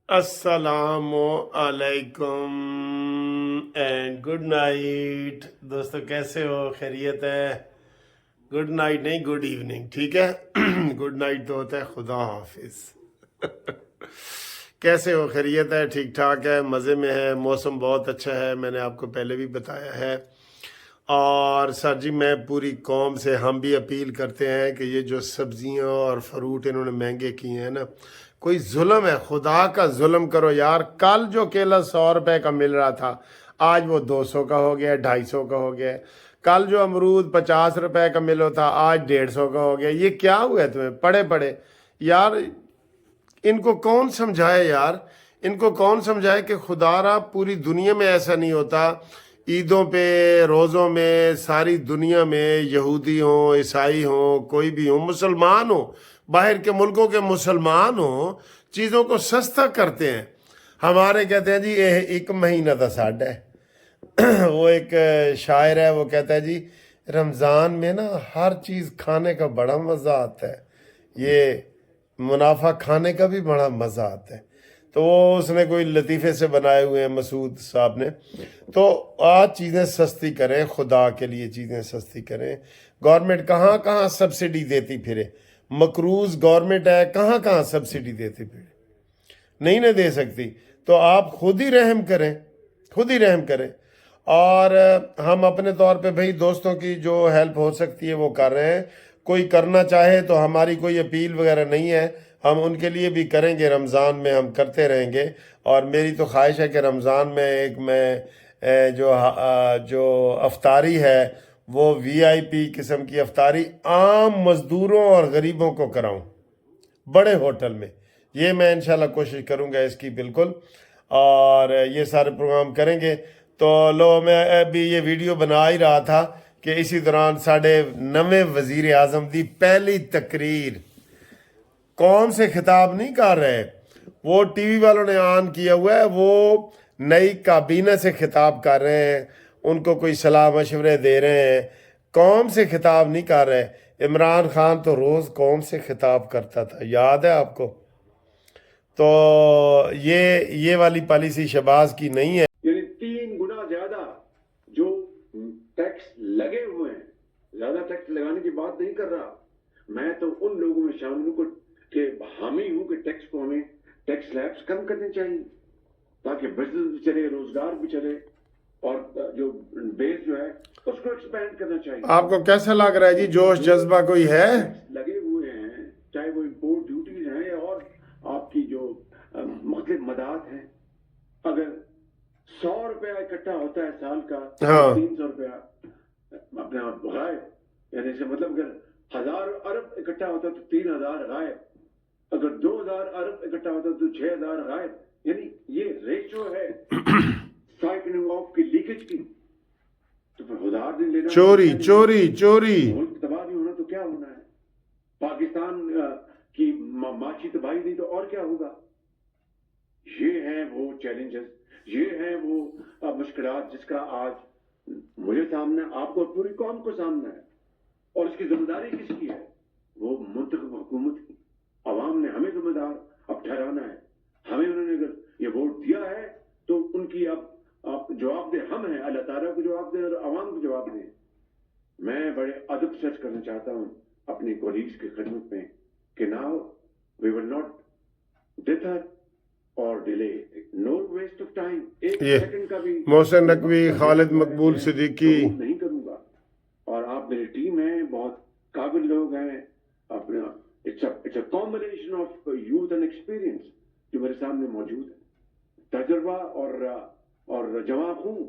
السلام علیکم and good night دوستو، کیسے ہو؟ خیریت ہے؟ گڈ نائٹ نہیں، گڈ ایوننگ، ٹھیک ہے؟ گڈ نائٹ تو ہوتا ہے خدا حافظ۔ کیسے ہو؟ خیریت ہے؟ ٹھیک ٹھاک ہے؟ مزے میں ہے؟ موسم بہت اچھا ہے، میں نے آپ کو پہلے بھی بتایا ہے۔ اور سر جی، میں پوری قوم سے ہم بھی اپیل کرتے ہیں کہ یہ جو سبزیاں اور فروٹ انہوں نے مہنگے کیے ہیں نا، کوئی ظلم ہے، خدا کا ظلم کرو یار۔ کل جو کیلا 100 روپے کا مل رہا تھا، آج وہ 200 کا ہو گیا، 250 کا ہو گیا۔ کل جو امرود 50 روپے کا ملو تھا، آج 150 کا ہو گیا۔ یہ کیا ہوا ہے تمہیں پڑے پڑے یار؟ ان کو کون سمجھائے یار؟ ان کو کون سمجھائے کہ خدا را پوری دنیا میں ایسا نہیں ہوتا؟ عیدوں پہ، روزوں میں، ساری دنیا میں یہودی ہوں، عیسائی ہوں، کوئی بھی ہوں، مسلمان ہوں، باہر کے ملکوں کے مسلمان ہوں، چیزوں کو سستا کرتے ہیں۔ ہمارے کہتے ہیں جی یہ ایک مہینہ دا ساڈا ہے۔ وہ ایک شاعر ہے، وہ کہتا ہے جی رمضان میں نا ہر چیز کھانے کا بڑا مزہ آتا ہے، یہ منافع کھانے کا بھی بڑا مزہ آتا ہے۔ تو وہ اس نے کوئی لطیفے سے بنائے ہوئے ہیں مسعود صاحب نے۔ تو آج چیزیں سستی کریں، خدا کے لیے چیزیں سستی کریں۔ گورنمنٹ کہاں کہاں سبسڈی دیتی پھرے، مقروض گورنمنٹ ہے، کہاں کہاں سبسڈی دیتی پھرے، نہیں نہ دے سکتی۔ تو آپ خود ہی رحم کریں، خود ہی رحم کریں۔ اور ہم اپنے طور پہ بھئی دوستوں کی جو ہیلپ ہو سکتی ہے وہ کر رہے ہیں۔ کوئی کرنا چاہے تو ہماری کوئی اپیل وغیرہ نہیں ہے، ہم ان کے لیے بھی کریں گے، رمضان میں ہم کرتے رہیں گے۔ اور میری تو خواہش ہے کہ رمضان میں جو افطاری ہے وہ وی آئی پی قسم کی افطاری عام مزدوروں اور غریبوں کو کراؤں، بڑے ہوٹل میں۔ یہ میں انشاءاللہ کوشش کروں گا اس کی، بالکل۔ اور یہ سارے پروگرام کریں گے۔ تو میں ابھی یہ ویڈیو بنا ہی رہا تھا کہ اسی دوران ساڑھے نویں وزیر اعظم دی پہلی تقریر قوم سے خطاب نہیں کر رہے، وہ ٹی وی والوں نے آن کیا ہوا ہے، وہ نئی کابینہ سے خطاب کر رہے ہیں، ان کو کوئی صلاح مشورے دے رہے ہیں، قوم سے خطاب نہیں کر رہے۔ عمران خان تو روز قوم سے خطاب کرتا تھا، یاد ہے آپ کو؟ تو یہ والی پالیسی شہباز کی نہیں ہے۔ یعنی 3 گنا زیادہ جو ٹیکس لگے ہوئے ہیں، زیادہ ٹیکس لگانے کی بات نہیں کر رہا میں، تو ان لوگوں میں شامل ہوں کہ حامی ہوں کہ ٹیکس کو ہمیں ٹیکس سلیبس کم کرنے چاہیے تاکہ بزنس بھی چلے، روزگار بھی چلے، اور جو بیس جو ہے اس کو ایکسپینڈ کرنا چاہیے۔ آپ کو کیسا لگ رہا ہے جی؟ جوش جذبہ کوئی ہے؟ لگے ہوئے ہیں، چاہے وہ امپورٹ ڈیوٹیز ہیں یا اور آپ کی جو مختلف مداد ہیں، اگر 100 روپیہ اکٹھا ہوتا ہے سال کا، 300 روپیہ اپنے آپ غائب، یعنی سے مطلب اگر 1000 ارب اکٹھا ہوتا تو 3000 غائب، اگر 2000 ارب اکٹھا ہوتا تو 6000 غائب۔ یعنی یہ ریشو ہے سائیکلنگ آف کی، لیکیج کی۔ تو پھر ادھار نہیں لینا، چوری چوری چوری، ملک تباہ نہیں ہونا تو کیا ہونا ہے؟ پاکستان کی معاشی تباہی نہیں تو اور کیا ہوگا؟ یہ ہیں وہ چیلنجز، یہ ہیں وہ مشکلات جس کا آج مجھے سامنا ہے، آپ کو، پوری قوم کو سامنا ہے۔ اور اس کی ذمہ داری کس کی ہے؟ وہ منتخب حکومت کی۔ عوام نے ہمیں ذمہ دار اب ٹھہرانا ہے، ہمیں انہوں نے اگر یہ ووٹ دیا ہے تو ان کی اب آپ جواب دیں، ہم ہیں، اللہ تعالیٰ کو جواب دیں اور عوام کو جواب دیں۔ میں بڑے ادب سے عرض کرنا چاہتا ہوں اپنی کولیگز کی خدمت میں کہ now we will not deter اور delay, no waste of time, ایک سیکنڈ کا بھی محسن نقوی، خالد مقبول صدیقی نہیں کروں گا۔ اور آپ میری ٹیم ہیں، بہت قابل لوگ ہیں، اپنا it's a combination of youth and experience جو میرے سامنے موجود ہے، تجربہ اور جواں خون،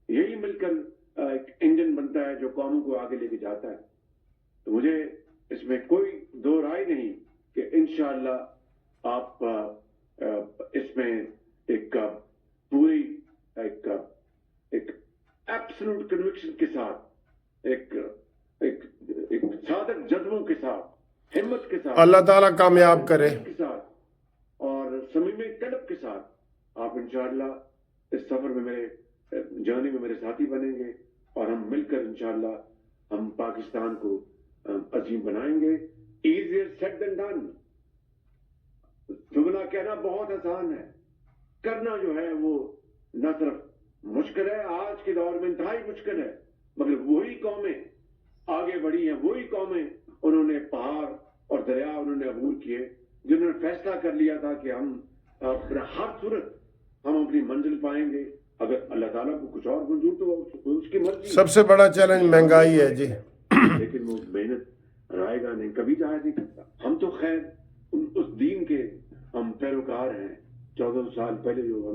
یہی مل کر ایک انجن بنتا ہے جو قوموں کو آگے لے کے جاتا ہے۔ تو مجھے اس میں کوئی دو رائے نہیں کہ انشاءاللہ آپ اس میں ایک پوری ایک ایبسلوٹ کنوکشن کے ساتھ، ایک صادق جذبوں کے ساتھ، ہمت کے ساتھ، اللہ تعالیٰ کامیاب کرے کے ساتھ اور صمیم قلب کے ساتھ آپ انشاءاللہ اس سفر میں میرے جرنی میں میرے ساتھی بنیں گے، اور ہم مل کر انشاءاللہ ہم پاکستان کو عظیم بنائیں گے۔ ایزیئر سیڈ دین ڈن، جملہ کہنا بہت آسان ہے، کرنا جو ہے وہ نہ صرف مشکل ہے، آج کے دور میں انتہائی مشکل ہے، مگر وہی قومیں آگے بڑھی ہیں، وہی قومیں انہوں نے پہاڑ اور دریا انہوں نے عبور کیے، جنہوں نے فیصلہ کر لیا تھا کہ ہم ہر صورت ہم اپنی منزل پائیں گے، اگر اللہ تعالیٰ کو کچھ اور منظور تو اس کی مرضی۔ سب سے بڑا چیلنج مہنگائی ہے جی، لیکن وہ محنت رائے گا نہیں، کبھی ظاہر نہیں کرتا۔ ہم تو خیر اس دین کے ہم پیروکار ہیں، 1400 سال پہلے جو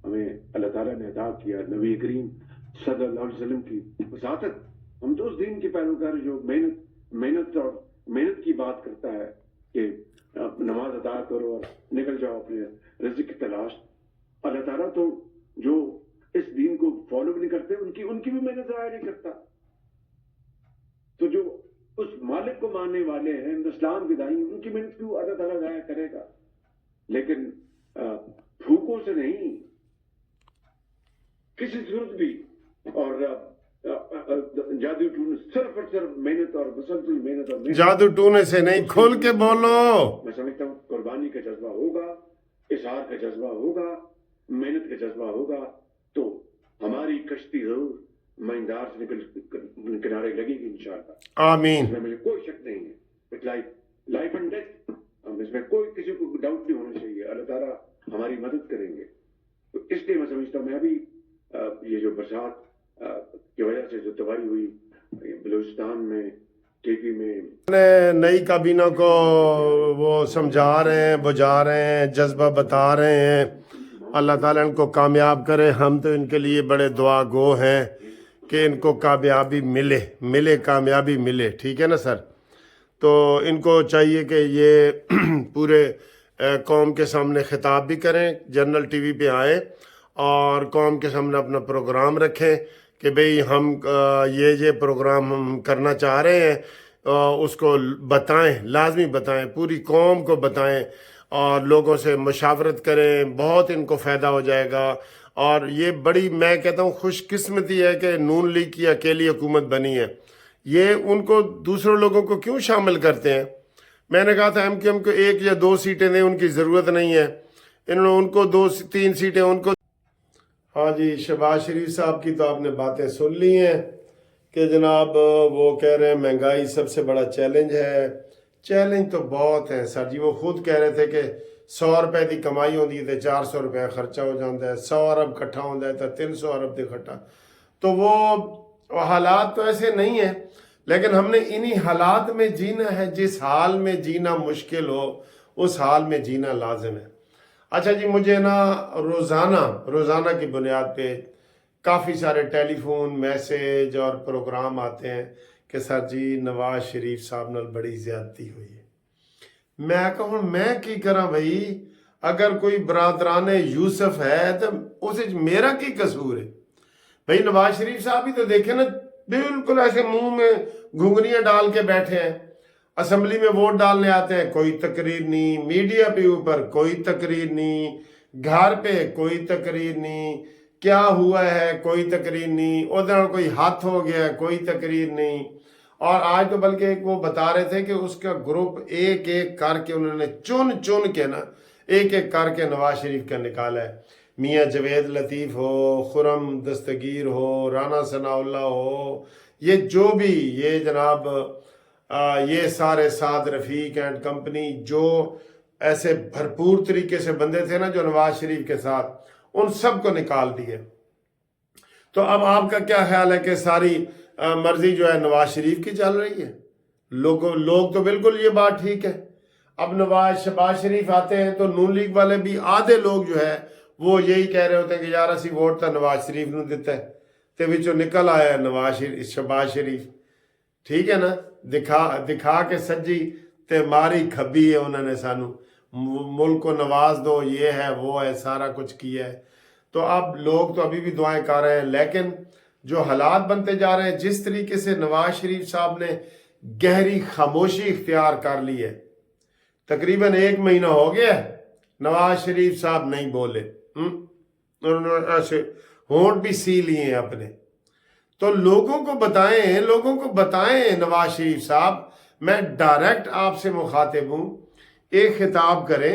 ہمیں اللہ تعالیٰ نے عطا کیا، نبی کریم صلی اللہ علیہ وسلم کی وساطت، ہم تو اس دین کے پیروکار جو محنت کی بات کرتا ہے کہ نماز ادا کرو اور نکل جاؤ اپنے رزق کی تلاش۔ اللہ تعالیٰ تو جو اس دین کو فالو بھی نہیں کرتے ان کی بھی محنت ضائع نہیں کرتا۔ تو جو اس مالک کو ماننے والے ہیں، اسلام کے دائی، ان کی محنت کیوں اللہ تعالیٰ ضائع کرے گا؟ لیکن بھوکوں سے نہیں، کسی صورت بھی، اور جادو ٹونے صرف اور صرف محنت اور مسلسل محنت اور محنت، جادو ٹونے سے نہیں، کھول کے بولو۔ میں سمجھتا ہوں قربانی کا جذبہ ہوگا، اظہار کا جذبہ ہوگا، محنت کا جذبہ ہوگا، تو ہماری کشتی ضرور مہندار سے نکل کنارے لگے گی انشاءاللہ۔ آمین۔ اس میں مجھے کوئی شک نہیں ہے، اٹس لائف اینڈ ڈیتھ، اس میں کوئی کسی کو ڈاؤٹ نہیں ہونا چاہیے، اللہ تعالیٰ ہماری مدد کریں گے۔ تو اس لیے میں سمجھتا ہوں، میں ابھی یہ جو برسات کی وجہ سے جو تباہی ہوئی بلوچستان میں، کے پی میں، نئی کابینہ کو وہ سمجھا رہے ہیں، بجھا رہے ہیں، جذبہ بتا رہے ہیں، اللہ تعالیٰ ان کو کامیاب کرے۔ ہم تو ان کے لیے بڑے دعا گو ہیں کہ ان کو کامیابی ملے کامیابی ملے، ٹھیک ہے نا سر؟ تو ان کو چاہیے کہ یہ پورے قوم کے سامنے خطاب بھی کریں، جنرل ٹی وی پہ آئیں اور قوم کے سامنے اپنا پروگرام رکھیں کہ بھئی ہم یہ پروگرام ہم کرنا چاہ رہے ہیں، اس کو بتائیں، لازمی بتائیں، پوری قوم کو بتائیں اور لوگوں سے مشاورت کریں، بہت ان کو فائدہ ہو جائے گا۔ اور یہ بڑی، میں کہتا ہوں، خوش قسمتی ہے کہ نون لیگ کی اکیلی حکومت بنی ہے۔ یہ ان کو دوسرے لوگوں کو کیوں شامل کرتے ہیں؟ میں نے کہا تھا ایم کیو ایم کو 1 یا 2 سیٹیں دیں، ان کی ضرورت نہیں ہے، انہوں نے ان کو 2-3 سیٹیں ان کو۔ ہاں جی، شہباز شریف صاحب کی تو آپ نے باتیں سن لی ہیں کہ جناب وہ کہہ رہے ہیں مہنگائی سب سے بڑا چیلنج ہے۔ چیلنج تو بہت ہیں سر جی، وہ خود کہہ رہے تھے کہ 100 روپے کی کمائی ہوتی ہے تو 400 روپے خرچہ ہو جاتا ہے، 100 ارب کٹھا ہوتا ہے تو 300 ارب دے کٹھا۔ تو وہ حالات تو ایسے نہیں ہیں، لیکن ہم نے انہی حالات میں جینا ہے۔ جس حال میں جینا مشکل ہو اس حال میں جینا لازم ہے۔ اچھا جی، مجھے نا روزانہ کی بنیاد پہ کافی سارے ٹیلی فون، میسیج اور پروگرام آتے ہیں کہ سر جی نواز شریف صاحب نال بڑی زیادتی ہوئی ہے۔ میں کہوں میں کی کرا بھائی، اگر کوئی برادران یوسف ہے تو اسے میرا کی قصور ہے؟ بھائی نواز شریف صاحب ہی تو دیکھیں نا، بالکل ایسے منہ میں گھنگریاں ڈال کے بیٹھے ہیں، اسمبلی میں ووٹ ڈالنے آتے ہیں، کوئی تقریر نہیں، میڈیا پہ اوپر کوئی تقریر نہیں، گھر پہ کوئی تقریر نہیں، کیا ہوا ہے کوئی تقریر نہیں، ادھر کوئی ہاتھ ہو گیا کوئی تقریر نہیں۔ اور آج تو بلکہ ایک وہ بتا رہے تھے کہ اس کا گروپ ایک ایک کر کے انہوں نے چن کے نا ایک ایک کر کے نواز شریف کا نکالا ہے۔ میاں جوید لطیف ہو، خرم دستگیر ہو، رانا ثناء اللہ ہو، یہ جو بھی یہ جناب یہ سارے سعد رفیق اینڈ کمپنی جو ایسے بھرپور طریقے سے بندے تھے نا جو نواز شریف کے ساتھ، ان سب کو نکال دیے۔ تو اب آپ کا کیا خیال ہے کہ ساری مرضی جو ہے نواز شریف کی چل رہی ہے؟ لوگ تو بالکل یہ بات ٹھیک ہے۔ اب شہباز شریف آتے ہیں تو نون لیگ والے بھی آدھے لوگ جو ہے وہ یہی کہہ رہے ہوتے ہیں کہ یار اسی ووٹ تو نواز شریف نو دیتا ہے، تے وچوں نکل آیا شہباز شریف، ٹھیک ہے نا؟ دکھا کے سجی تے ماری کھبی ہے انہوں نے سانو، ملک کو نواز دو، یہ ہے وہ ہے، سارا کچھ کیا ہے۔ تو اب لوگ تو ابھی بھی دعائیں کر رہے ہیں، لیکن جو حالات بنتے جا رہے ہیں، جس طریقے سے نواز شریف صاحب نے گہری خاموشی اختیار کر لی ہے، تقریباً 1 مہینہ ہو گیا ہے نواز شریف صاحب نہیں بولے، انہوں نے ایسے ہونٹ بھی سی لیے ہیں اپنے۔ تو لوگوں کو بتائیں نواز شریف صاحب، میں ڈائریکٹ آپ سے مخاطب ہوں، ایک خطاب کریں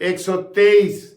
123